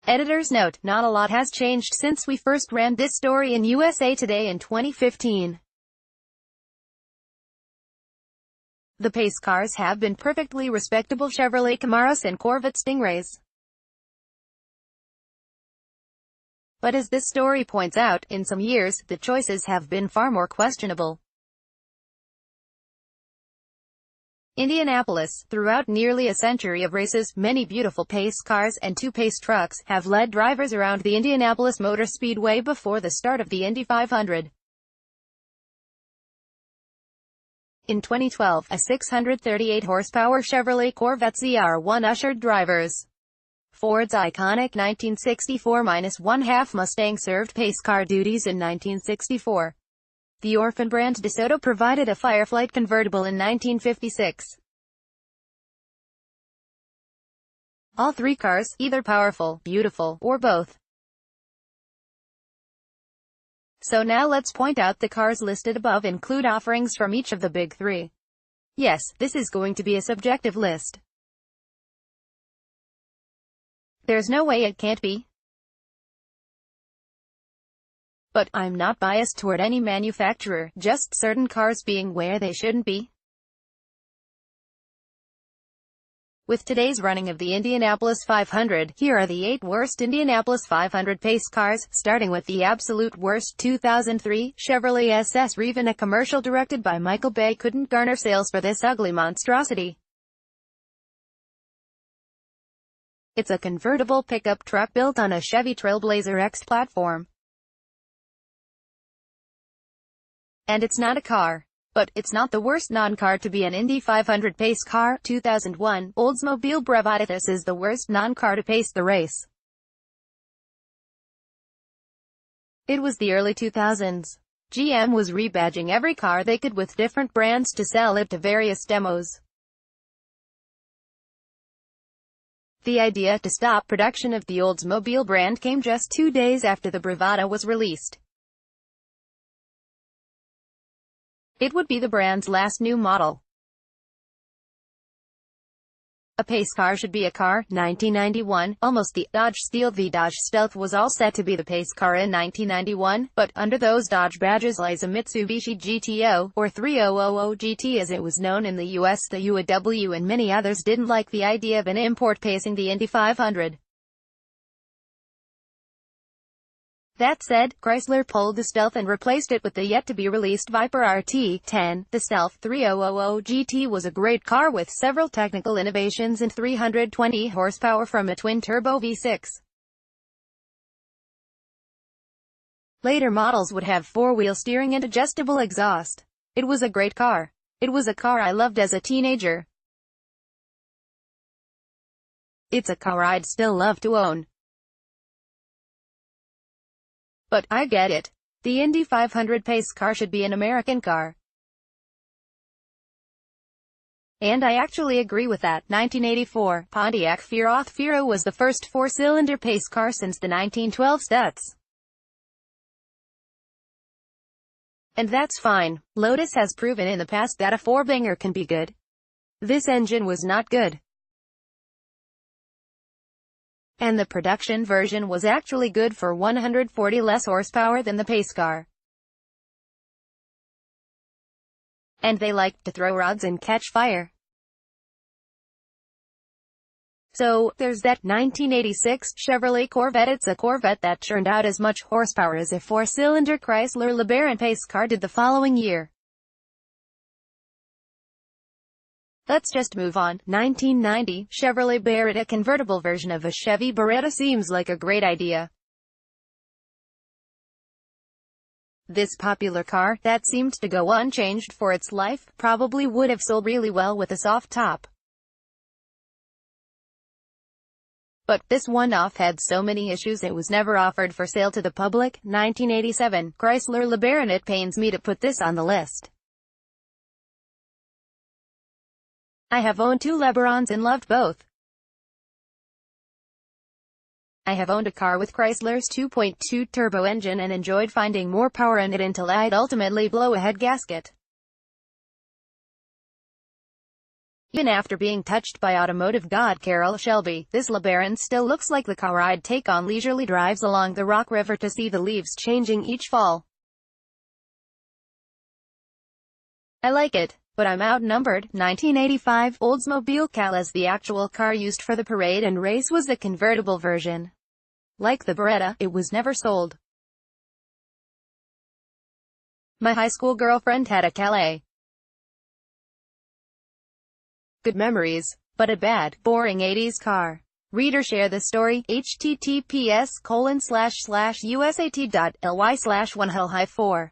Editor's note: not a lot has changed since we first ran this story in USA Today in 2015. The pace cars have been perfectly respectable Chevrolet Camaros and Corvette Stingrays. But as this story points out, in some years, the choices have been far more questionable. Indianapolis, throughout nearly a century of races, many beautiful pace cars and two pace trucks have led drivers around the Indianapolis Motor Speedway before the start of the Indy 500. In 2012, a 638-horsepower Chevrolet Corvette ZR1 ushered drivers. Ford's iconic 1964-1/2 Mustang served pace car duties in 1964. The orphan brand DeSoto provided a Fireflight convertible in 1956. All three cars, either powerful, beautiful, or both. So now let's point out the cars listed above include offerings from each of the big three. Yes, this is going to be a subjective list. There's no way it can't be. But I'm not biased toward any manufacturer, just certain cars being where they shouldn't be. With today's running of the Indianapolis 500, here are the 8 worst Indianapolis 500 pace cars, starting with the absolute worst. 2003, Chevrolet SS Revan. A commercial directed by Michael Bay couldn't garner sales for this ugly monstrosity. It's a convertible pickup truck built on a Chevy Trailblazer X platform. And it's not a car. But it's not the worst non-car to be an Indy 500 pace car. 2001, Oldsmobile Bravada. This is the worst non-car to pace the race. It was the early 2000s. GM was rebadging every car they could with different brands to sell it to various demos. The idea to stop production of the Oldsmobile brand came just 2 days after the Bravada was released. It would be the brand's last new model. A pace car should be a car. 1991, almost the Dodge Stealth. The Dodge Stealth was all set to be the pace car in 1991, but under those Dodge badges lies a Mitsubishi GTO, or 3000 GT as it was known in the US. The UAW and many others didn't like the idea of an import pacing the Indy 500. That said, Chrysler pulled the Stealth and replaced it with the yet-to-be-released Viper RT10. The Stealth 3000 GT was a great car with several technical innovations and 320 horsepower from a twin-turbo V6. Later models would have four-wheel steering and adjustable exhaust. It was a great car. It was a car I loved as a teenager. It's a car I'd still love to own. But I get it. The Indy 500 pace car should be an American car. And I actually agree with that. 1984, Pontiac Fiero. Fiero was the first four-cylinder pace car since the 1912 Stutz. And that's fine. Lotus has proven in the past that a four-banger can be good. This engine was not good. And the production version was actually good for 140 less horsepower than the pace car. And they liked to throw rods and catch fire. So, there's that 1986 Chevrolet Corvette. It's a Corvette that churned out as much horsepower as a four-cylinder Chrysler LeBaron pace car did the following year. Let's just move on. 1990, Chevrolet Barrett. A convertible version of a Chevy Beretta seems like a great idea. This popular car, that seemed to go unchanged for its life, probably would have sold really well with a soft top. But this one-off had so many issues it was never offered for sale to the public. 1987, Chrysler LeBaron. It pains me to put this on the list. I have owned two LeBarons and loved both. I have owned a car with Chrysler's 2.2 turbo engine and enjoyed finding more power in it until I'd ultimately blow a head gasket. Even after being touched by automotive god Carroll Shelby, this LeBaron still looks like the car I'd take on leisurely drives along the Rock River to see the leaves changing each fall. I like it, but I'm outnumbered. 1985 Oldsmobile Cal as the actual car used for the parade and race was the convertible version. Like the Beretta, it was never sold. My high school girlfriend had a Calais. Good memories, but a bad, boring 80s car. Reader share the story, https://usat.ly/1hell-4